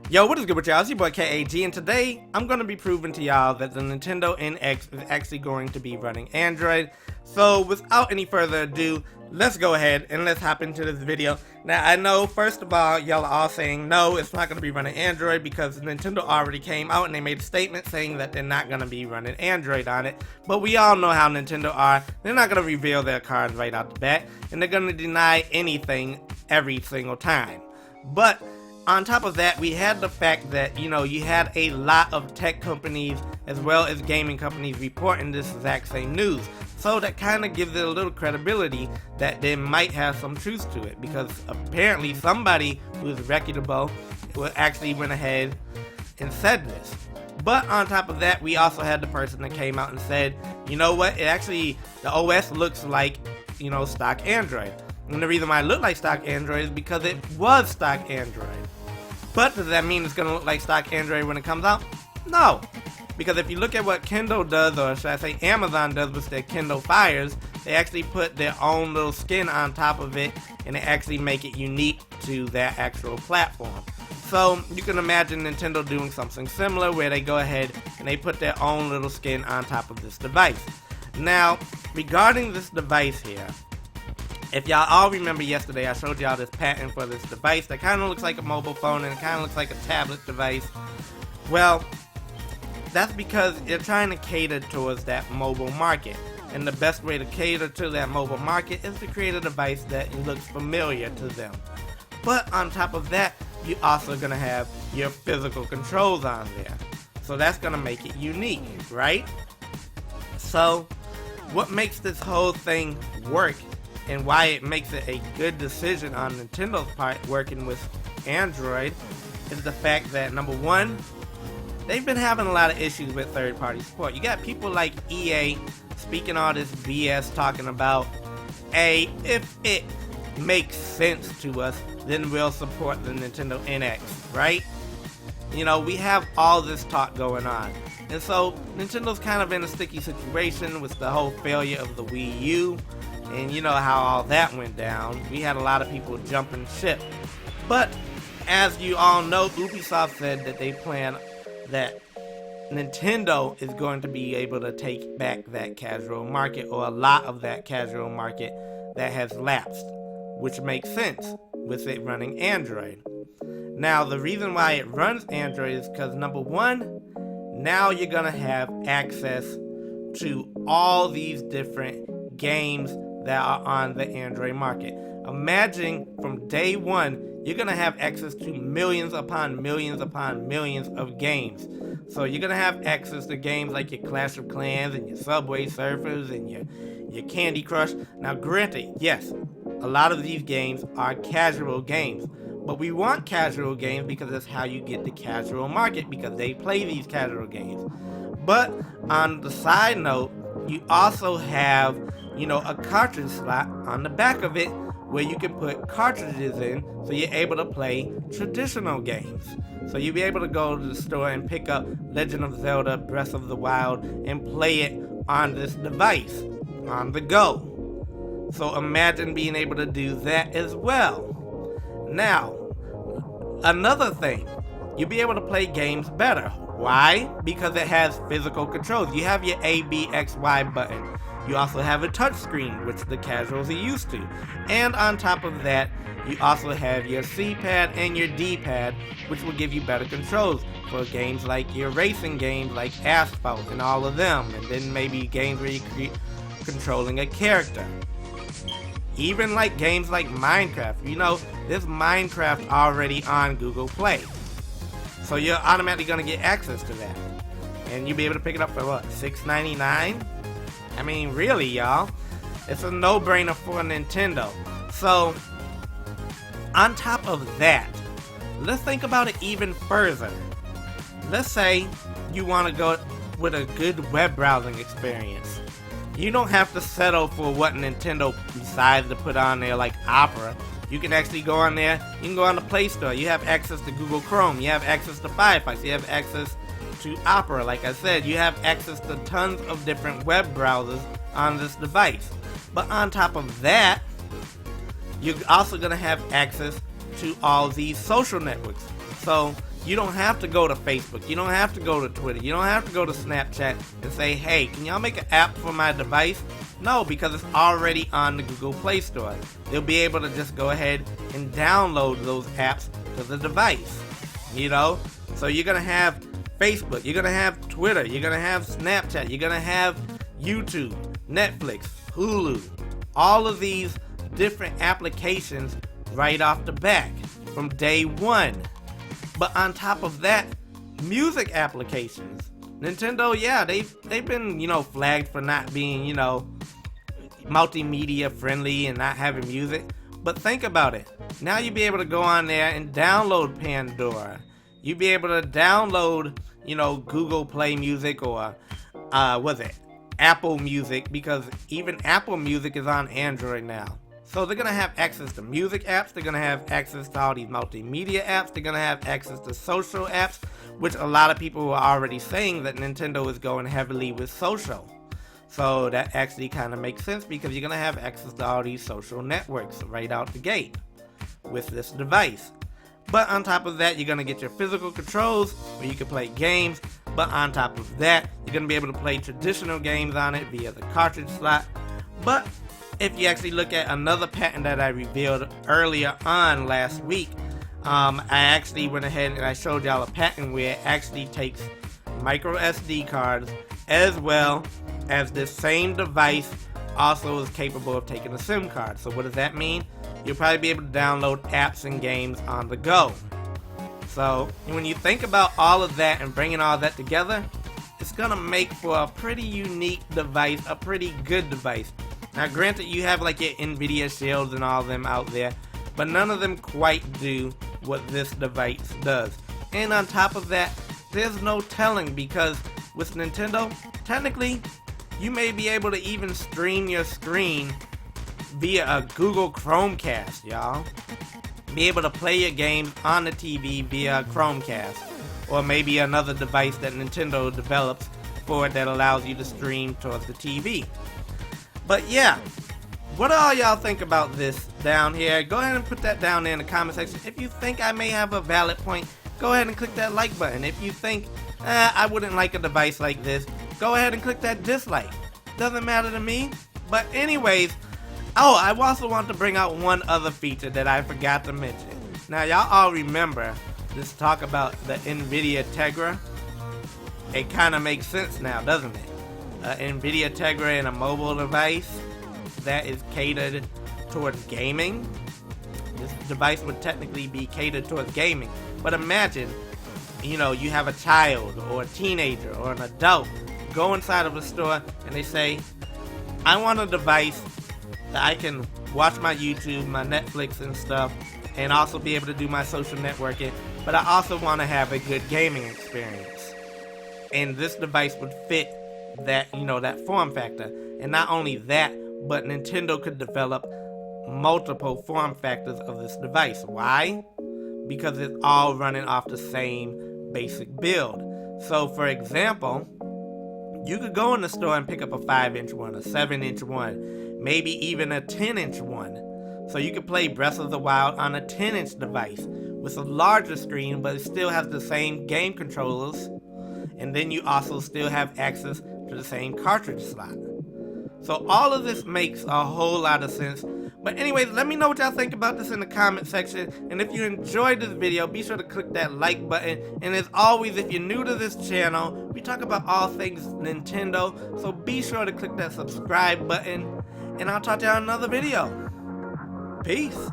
Yo, what is good with y'all? It's your boy KAG, and today I'm going to be proving to y'all that the Nintendo NX is actually going to be running Android. So without any further ado, let's go ahead and let's hop into this video. Now I know, first of all, y'all are all saying no, it's not going to be running Android because Nintendo already came out and they made a statement saying that they're not going to be running Android on it. But we all know how Nintendo are. They're not going to reveal their cards right out the bat, and they're going to deny anything every single time. But on top of that, we had the fact that, you had a lot of tech companies as well as gaming companies reporting this exact same news. So that kind of gives it a little credibility that they might have some truth to it, because apparently somebody who's reputable actually went ahead and said this. But on top of that, we also had the person that came out and said, you know what, the OS looks like, stock Android. And the reason why it looked like stock Android is because it was stock Android. But does that mean it's going to look like stock Android when it comes out? No. Because if you look at what Kindle does, or should I say Amazon does with their Kindle Fires, they actually put their own little skin on top of it, and they actually make it unique to their actual platform. So you can imagine Nintendo doing something similar where they go ahead and they put their own little skin on top of this device. Now, regarding this device here, if y'all all remember yesterday, I showed y'all this patent for this device that kind of looks like a mobile phone and it kind of looks like a tablet device. Well, that's because they're trying to cater towards that mobile market. And the best way to cater to that mobile market is to create a device that looks familiar to them. But on top of that, you're also going to have your physical controls on there. So that's going to make it unique, right? So what makes this whole thing work and why it makes it a good decision on Nintendo's part working with Android is the fact that, number one, they've been having a lot of issues with third-party support. You got people like EA speaking all this BS talking about, hey, if it makes sense to us, then we'll support the Nintendo NX, right? We have all this talk going on. And so Nintendo's kind of in a sticky situation with the whole failure of the Wii U. And you know how all that went down. We had a lot of people jumping ship. But as you all know, Ubisoft said that they plan that Nintendo is going to be able to take back that casual market, or a lot of that casual market that has lapsed, which makes sense with it running Android. Now, the reason why it runs Android is because, number one, now you're going to have access to all these different games that are on the Android market. Imagine from day one, you're going to have access to millions upon millions upon millions of games. So you're going to have access to games like your Clash of Clans and your Subway Surfers and your Candy Crush. Now granted, yes, a lot of these games are casual games. But we want casual games because that's how you get the casual market, because they play these casual games. But on the side note, you also have a cartridge slot on the back of it where you can put cartridges in, so you're able to play traditional games. So you'll be able to go to the store and pick up Legend of Zelda Breath of the Wild and play it on this device, on the go. So imagine being able to do that as well. Now, another thing, you'll be able to play games better. Why? Because it has physical controls. You have your A, B, X, Y button. You also have a touchscreen, which the casuals are used to. And on top of that, you also have your C-pad and your D-pad, which will give you better controls for games like your racing games like Asphalt and all of them. And then maybe games where you're controlling a character. Even like games like Minecraft. There's Minecraft already on Google Play. So you're automatically going to get access to that. And you'll be able to pick it up for what, $6.99? I mean, really, y'all, it's a no-brainer for Nintendo. So, on top of that, let's think about it even further. Let's say you want to go with a good web browsing experience. You don't have to settle for what Nintendo decides to put on there like Opera. You can actually go on there, you can go on the Play Store. You have access to Google Chrome, you have access to Firefox, you have access to Opera. Like I said, you have access to tons of different web browsers on this device. But on top of that, you're also going to have access to all these social networks. So You don't have to go to Facebook. You don't have to go to Twitter. You don't have to go to Snapchat and say, hey, can y'all make an app for my device? No, because it's already on the Google Play Store. They'll be able to just go ahead and download those apps to the device. You know? So you're going to have Facebook. You're going to have Twitter. You're going to have Snapchat. You're going to have YouTube, Netflix, Hulu. All of these different applications right off the back from day one. But on top of that, music applications. Nintendo, yeah, they've been, flagged for not being, multimedia friendly and not having music. But think about it. Now you'll be able to go on there and download Pandora. You'll be able to download, Google Play Music or, Apple Music, because even Apple Music is on Android now. So they're going to have access to music apps, they're going to have access to all these multimedia apps, they're going to have access to social apps, which a lot of people are already saying that Nintendo is going heavily with social. So that actually kind of makes sense, because you're going to have access to all these social networks right out the gate with this device. But on top of that, you're going to get your physical controls where you can play games. But on top of that, you're going to be able to play traditional games on it via the cartridge slot. But if you actually look at another patent that I revealed earlier on last week, I actually went ahead and I showed y'all a patent where it actually takes micro SD cards, as well as this same device also is capable of taking a SIM card. So what does that mean? You'll probably be able to download apps and games on the go. So when you think about all of that and bringing all that together, it's gonna make for a pretty unique device, a pretty good device. Now granted, you have like your Nvidia Shields and all of them out there, but none of them quite do what this device does. And on top of that, there's no telling, because with Nintendo, technically, you may be able to even stream your screen via a Google Chromecast, y'all. Be able to play your games on the TV via a Chromecast, or maybe another device that Nintendo develops for it that allows you to stream towards the TV. But yeah, what do all y'all think about this down here? Go ahead and put that down there in the comment section. If you think I may have a valid point, go ahead and click that like button. If you think I wouldn't like a device like this, go ahead and click that dislike. Doesn't matter to me. But anyways, I also want to bring out one other feature that I forgot to mention. Now y'all all remember this talk about the Nvidia Tegra? It kind of makes sense now, doesn't it? Nvidia Tegra in a mobile device that is catered towards gaming. This device would technically be catered towards gaming. But imagine, you have a child or a teenager or an adult go inside of a store and they say, I want a device that I can watch my YouTube, my Netflix and stuff, and also be able to do my social networking, but I also want to have a good gaming experience. And this device would fit that, that form factor. And not only that, but Nintendo could develop multiple form factors of this device. Why? Because it's all running off the same basic build. So for example, you could go in the store and pick up a 5-inch one, a 7-inch one, maybe even a 10-inch one. So you could play Breath of the Wild on a 10-inch device with a larger screen, but it still has the same game controllers. And then you also still have access to the same cartridge slot. So all of this makes a whole lot of sense. But anyways, let me know what y'all think about this in the comment section. And if you enjoyed this video, be sure to click that like button. And as always, if you're new to this channel, we talk about all things Nintendo. So be sure to click that subscribe button. And I'll talk to y'all in another video. Peace.